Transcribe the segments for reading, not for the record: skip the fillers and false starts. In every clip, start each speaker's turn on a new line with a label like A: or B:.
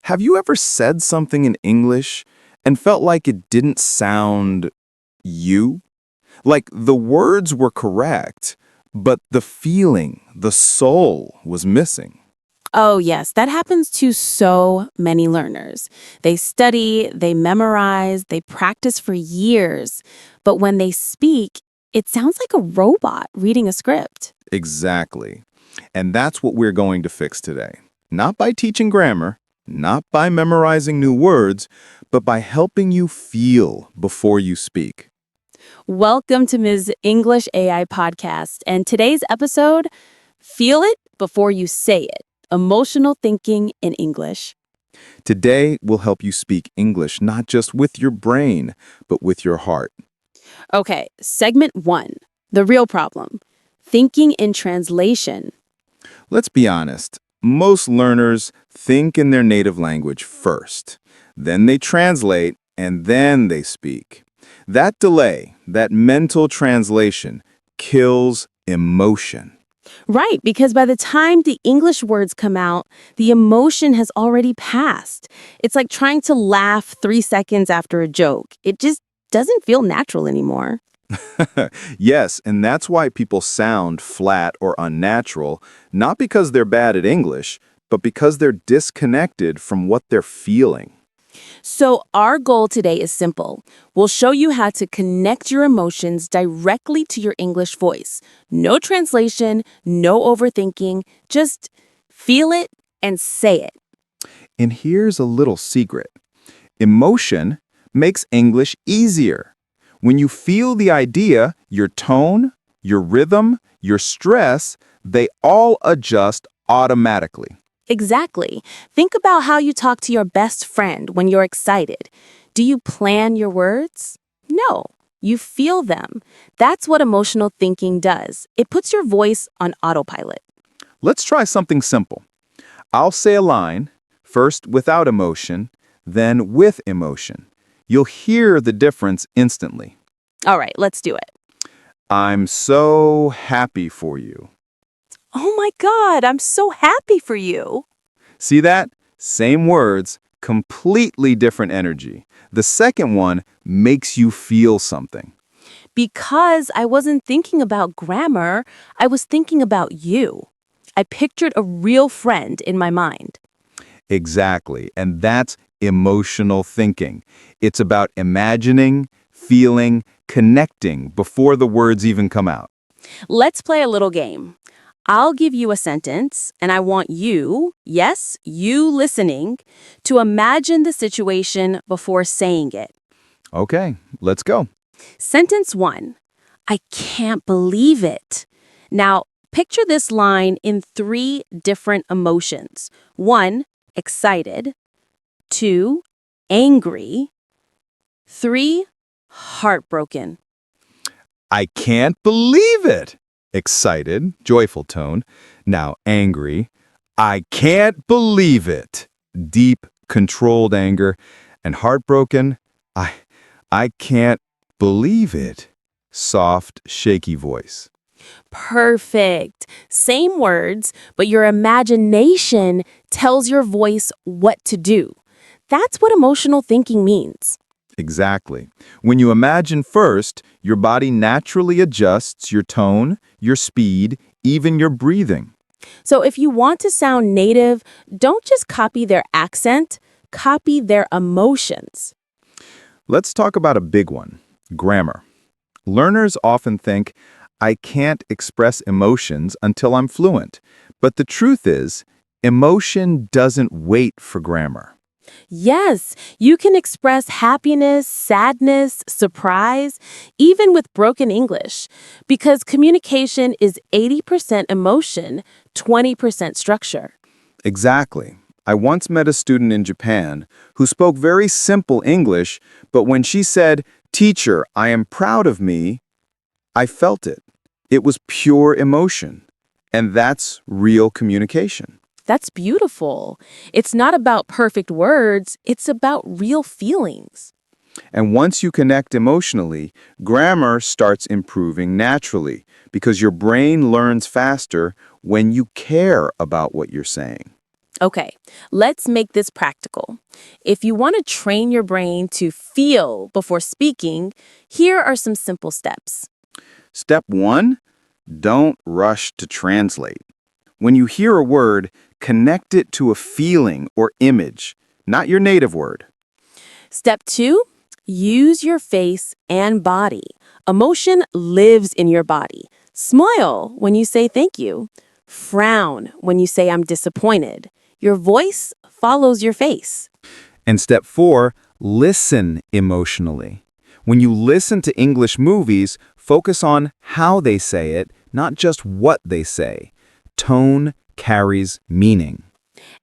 A: Have you ever said something in English and felt like it didn't sound you? Like the words were correct, but the feeling, the soul was missing.
B: Oh, yes, that happens to so many learners. They study, they memorize, they practice for years, but when they speak, it sounds like a robot reading a script.
A: Exactly. And that's what we're going to fix today. Not by teaching grammar, not by memorizing new words, but by helping you feel before you speak.
B: Welcome to Ms. English AI Podcast, and today's episode, Feel It Before You Say It, Emotional Thinking in English.
A: Today, we'll help you speak English not just with your brain, but with your heart.
B: Okay, segment 1, the real problem, thinking in translation.
A: Let's be honest. Most learners think in their native language first. Then they translate, and then they speak. That delay, that mental translation, kills emotion.
B: Right, because by the time the English words come out, the emotion has already passed. It's like trying to laugh 3 seconds after a joke. It just doesn't feel natural anymore.
A: Yes, and that's why people sound flat or unnatural, not because they're bad at English, but because they're disconnected from what they're feeling.
B: So our goal today is simple. We'll show you how to connect your emotions directly to your English voice. No translation, no overthinking, just feel it and say it.
A: And here's a little secret. Emotion makes English easier. When you feel the idea, your tone, your rhythm, your stress, they all adjust automatically.
B: Exactly. Think about how you talk to your best friend when you're excited. Do you plan your words? No, you feel them. That's what emotional thinking does. It puts your voice on autopilot.
A: Let's try something simple. I'll say a line, first without emotion, then with emotion. You'll hear the difference instantly.
B: All right, let's do it.
A: I'm so happy for you.
B: Oh my God, I'm so happy for you.
A: See that? Same words, completely different energy. The second one makes you feel something.
B: Because I wasn't thinking about grammar, I was thinking about you. I pictured a real friend in my mind.
A: Exactly. And that's emotional thinking. It's about imagining, feeling, connecting before the words even come out.
B: Let's play a little game. I'll give you a sentence, and I want you, yes, you listening, to imagine the situation before saying it.
A: Okay, let's go.
B: Sentence 1. I can't believe it. Now, picture this line in 3 different emotions. 1, excited. 2, angry. 3, heartbroken.
A: I can't believe it. Excited, joyful tone. Now angry. I can't believe it. Deep, controlled anger. And heartbroken. I can't believe it. Soft, shaky voice.
B: Perfect. Same words, but your imagination tells your voice what to do. That's what emotional thinking means.
A: Exactly. When you imagine first, your body naturally adjusts your tone, your speed, even your breathing.
B: So if you want to sound native, don't just copy their accent, copy their emotions.
A: Let's talk about a big one, grammar. Learners often think, I can't express emotions until I'm fluent. But the truth is, emotion doesn't wait for grammar.
B: Yes, you can express happiness, sadness, surprise, even with broken English, because communication is 80% emotion, 20% structure.
A: Exactly. I once met a student in Japan who spoke very simple English, but when she said, Teacher, I am proud of me, I felt it. It was pure emotion. And that's real communication.
B: That's beautiful. It's not about perfect words, it's about real feelings.
A: And once you connect emotionally, grammar starts improving naturally because your brain learns faster when you care about what you're saying.
B: Okay, let's make this practical. If you want to train your brain to feel before speaking, here are some simple steps.
A: Step 1, don't rush to translate. When you hear a word, connect it to a feeling or image, not your native word.
B: Step 2, use your face and body. Emotion lives in your body. Smile when you say thank you. Frown when you say I'm disappointed. Your voice follows your face.
A: And step 4, listen emotionally. When you listen to English movies, focus on how they say it, not just what they say. Tone carries meaning.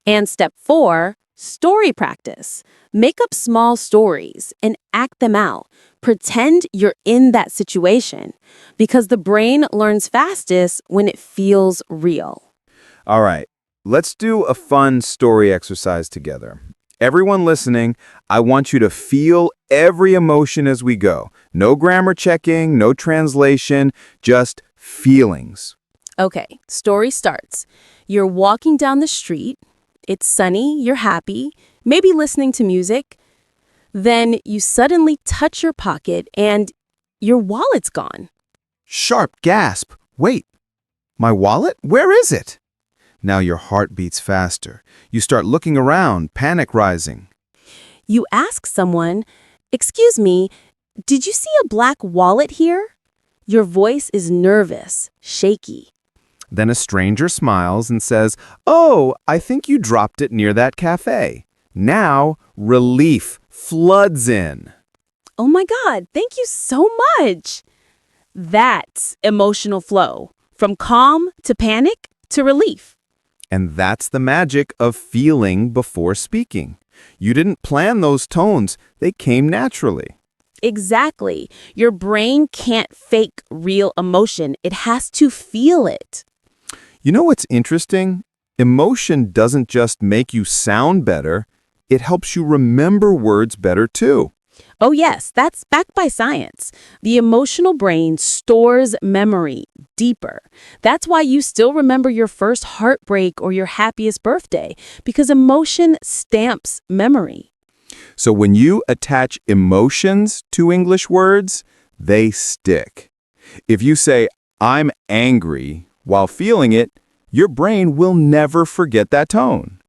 B: And step 4, story practice. Make up small stories and act them out. Pretend you're in that situation because the brain learns fastest when it feels real.
A: All right, let's do a fun story exercise together. Everyone listening, I want you to feel every emotion as we go. No grammar checking, no translation, just feelings.
B: Okay, story starts. You're walking down the street. It's sunny, you're happy, maybe listening to music. Then you suddenly touch your pocket and your wallet's gone.
A: Sharp gasp. Wait, my wallet? Where is it? Now your heart beats faster. You start looking around, panic rising.
B: You ask someone, "Excuse me, did you see a black wallet here?" Your voice is nervous, shaky.
A: Then a stranger smiles and says, "Oh, I think you dropped it near that cafe." Now, relief floods in.
B: Oh my God, thank you so much. That's emotional flow, from calm to panic to relief.
A: And that's the magic of feeling before speaking. You didn't plan those tones, they came naturally.
B: Exactly. Your brain can't fake real emotion. It has to feel it.
A: You know what's interesting? Emotion doesn't just make you sound better, it helps you remember words better too.
B: Oh, yes, that's backed by science. The emotional brain stores memory deeper. That's why you still remember your first heartbreak or your happiest birthday, because emotion stamps memory.
A: So when you attach emotions to English words, they stick. If you say, "I'm angry," while feeling it, your brain will never forget that tone.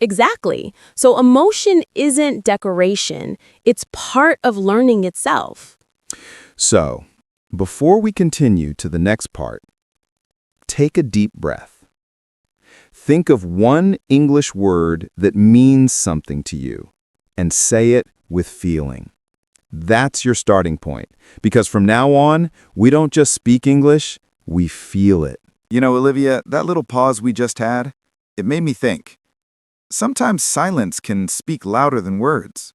B: Exactly. So emotion isn't decoration, it's part of learning itself.
A: So, before we continue to the next part, take a deep breath. Think of one English word that means something to you and say it with feeling. That's your starting point, because from now on, we don't just speak English, we feel it. You know, Olivia, that little pause we just had, it made me think. Sometimes silence can speak louder than words.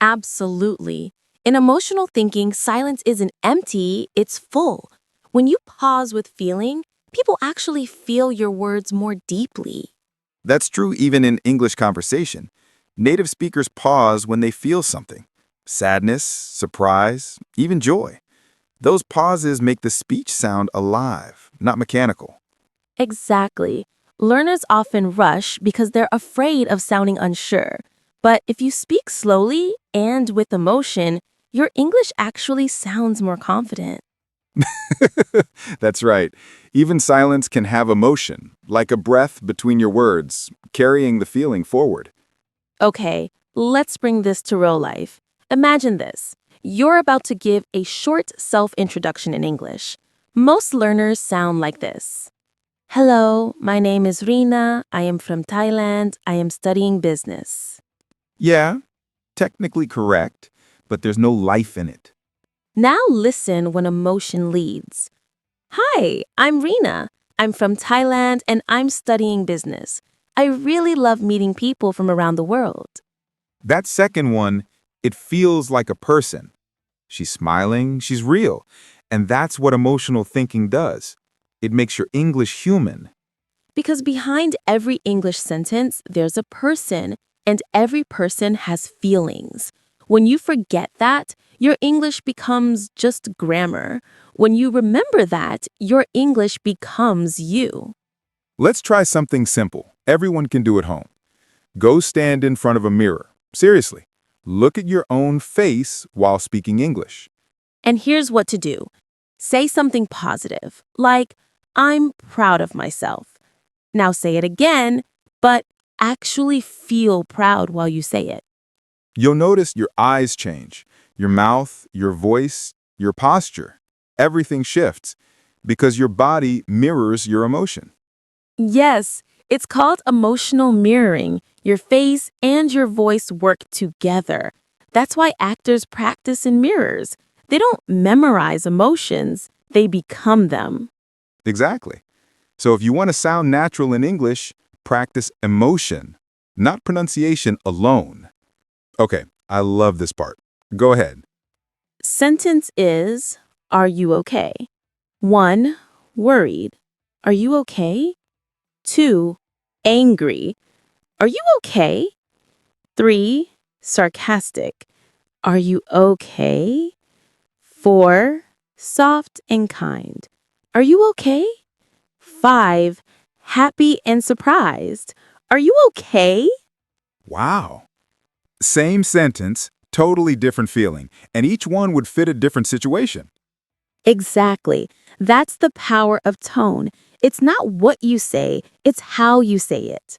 B: Absolutely. In emotional thinking, silence isn't empty, it's full. When you pause with feeling, people actually feel your words more deeply.
A: That's true even in English conversation. Native speakers pause when they feel something. Sadness, surprise, even joy. Those pauses make the speech sound alive, not mechanical.
B: Exactly. Learners often rush because they're afraid of sounding unsure. But if you speak slowly and with emotion, your English actually sounds more confident.
A: That's right. Even silence can have emotion, like a breath between your words, carrying the feeling forward.
B: Okay, let's bring this to real life. Imagine this. You're about to give a short self-introduction in English. Most learners sound like this. Hello, my name is Rina. I am from Thailand. I am studying business.
A: Yeah, technically correct, but there's no life in it.
B: Now listen when emotion leads. Hi, I'm Rina. I'm from Thailand and I'm studying business. I really love meeting people from around the world.
A: That second one, it feels like a person. She's smiling, she's real. And that's what emotional thinking does. It makes your English human.
B: Because behind every English sentence, there's a person, and every person has feelings. When you forget that, your English becomes just grammar. When you remember that, your English becomes you.
A: Let's try something simple. everyone can do at home. Go stand in front of a mirror. Seriously, look at your own face while speaking English.
B: And here's what to do. Say something positive, like, I'm proud of myself. Now say it again, but actually feel proud while you say it.
A: You'll notice your eyes change, your mouth, your voice, your posture. Everything shifts because your body mirrors your emotion.
B: Yes, it's called emotional mirroring. Your face and your voice work together. That's why actors practice in mirrors. They don't memorize emotions, they become them.
A: Exactly. So if you want to sound natural in English, practice emotion, not pronunciation alone. Okay, I love this part. Go ahead.
B: Sentence is, are you okay? 1. Worried. Are you okay? 2. Angry. Are you okay? 3. Sarcastic. Are you okay? 4. Soft and kind. Are you okay? 5. Happy and surprised. Are you okay?
A: Wow. Same sentence, totally different feeling, and each one would fit a different situation.
B: Exactly. That's the power of tone. It's not what you say, it's how you say it.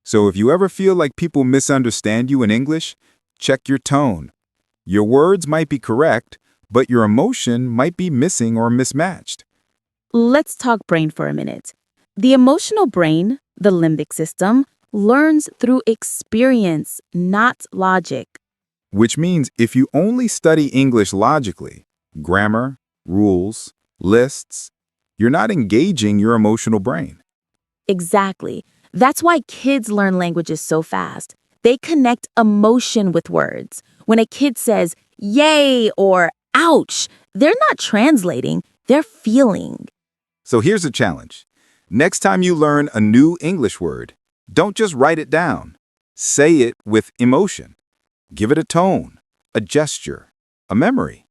A: So if you ever feel like people misunderstand you in English, check your tone. Your words might be correct, but your emotion might be missing or mismatched.
B: Let's talk brain for a minute. The emotional brain, the limbic system, learns through experience, not logic.
A: Which means if you only study English logically, grammar, rules, lists, you're not engaging your emotional brain.
B: Exactly. That's why kids learn languages so fast. They connect emotion with words. When a kid says, yay or ouch, they're not translating, they're feeling.
A: So here's a challenge. Next time you learn a new English word, don't just write it down. Say it with emotion. Give it a tone, a gesture, a memory.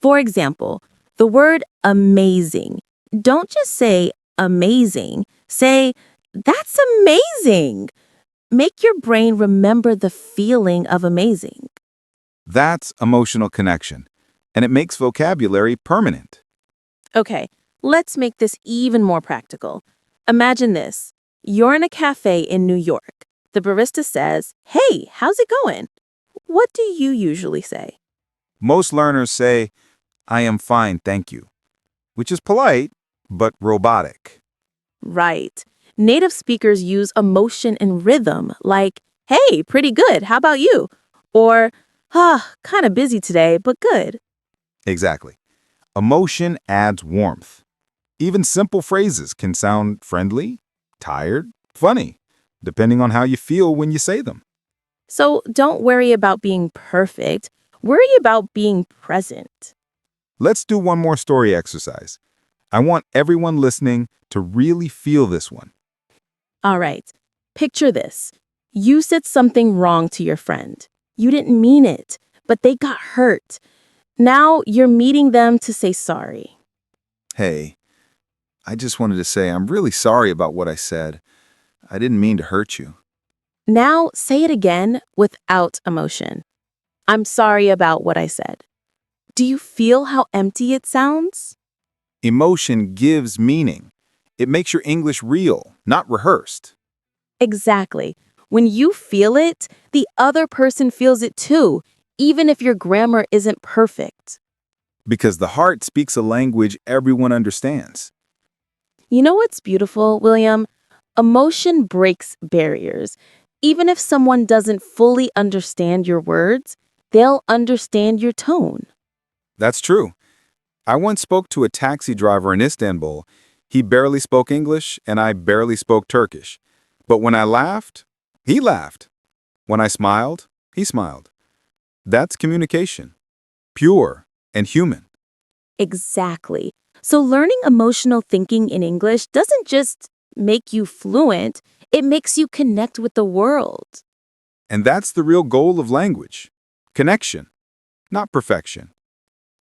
B: For example, the word amazing. Don't just say amazing, say that's amazing. Make your brain remember the feeling of amazing.
A: That's emotional connection, and it makes vocabulary permanent.
B: Okay, let's make this even more practical. Imagine this. You're in a cafe in New York. The barista says, hey, how's it going? What do you usually say?
A: Most learners say, I am fine, thank you, which is polite, but robotic.
B: Right. Native speakers use emotion and rhythm, like, hey, pretty good, how about you? Or, kind of busy today, but good.
A: Exactly. Emotion adds warmth. Even simple phrases can sound friendly, tired, funny, depending on how you feel when you say them.
B: So don't worry about being perfect, worry about being present.
A: Let's do one more story exercise. I want everyone listening to really feel this one.
B: All right, picture this. You said something wrong to your friend. You didn't mean it, but they got hurt. Now you're meeting them to say sorry.
A: Hey, I just wanted to say I'm really sorry about what I said. I didn't mean to hurt you.
B: Now say it again without emotion. I'm sorry about what I said. Do you feel how empty it sounds?
A: Emotion gives meaning. It makes your English real, not rehearsed.
B: Exactly. When you feel it, the other person feels it too, even if your grammar isn't perfect.
A: Because the heart speaks a language everyone understands.
B: You know what's beautiful, William? Emotion breaks barriers. Even if someone doesn't fully understand your words, they'll understand your tone.
A: That's true. I once spoke to a taxi driver in Istanbul. He barely spoke English, and I barely spoke Turkish. But when I laughed, he laughed. When I smiled, he smiled. That's communication. Pure and human.
B: Exactly. So learning emotional thinking in English doesn't just make you fluent, it makes you connect with the world.
A: And that's the real goal of language. Connection, not perfection.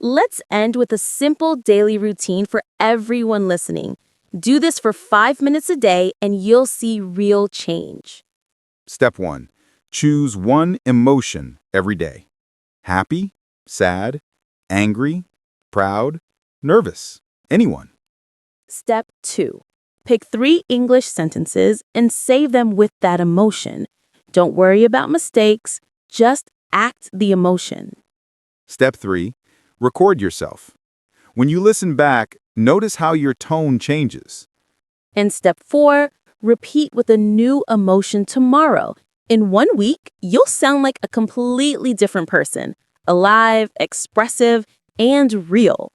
B: Let's end with a simple daily routine for everyone listening. Do this for 5 minutes a day and you'll see real change.
A: Step 1. Choose one emotion every day. Happy, sad, angry, proud, nervous. Anyone.
B: Step 2. Pick 3 English sentences and save them with that emotion. Don't worry about mistakes, just act the emotion.
A: Step 3. Record yourself. When you listen back, notice how your tone changes.
B: And step 4, repeat with a new emotion tomorrow. In 1 week, you'll sound like a completely different person, alive, expressive, and real.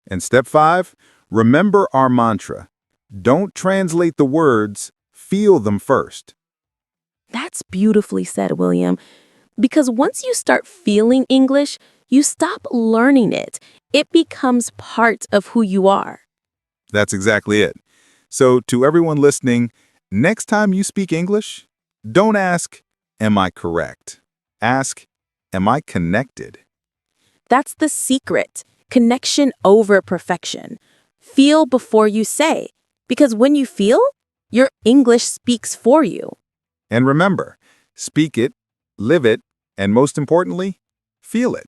A: And step 5. Remember our mantra. Don't translate the words, feel them first.
B: That's beautifully said, William. Because once you start feeling English, you stop learning it. It becomes part of who you are.
A: That's exactly it. So, to everyone listening, next time you speak English, don't ask, am I correct? Ask, am I connected?
B: That's the secret. Connection over perfection. Feel before you say. Because when you feel, your English speaks for you.
A: And remember, speak it, live it, and most importantly, feel it.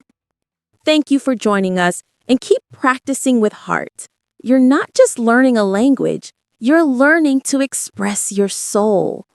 B: Thank you for joining us and keep practicing with heart. You're not just learning a language, you're learning to express your soul.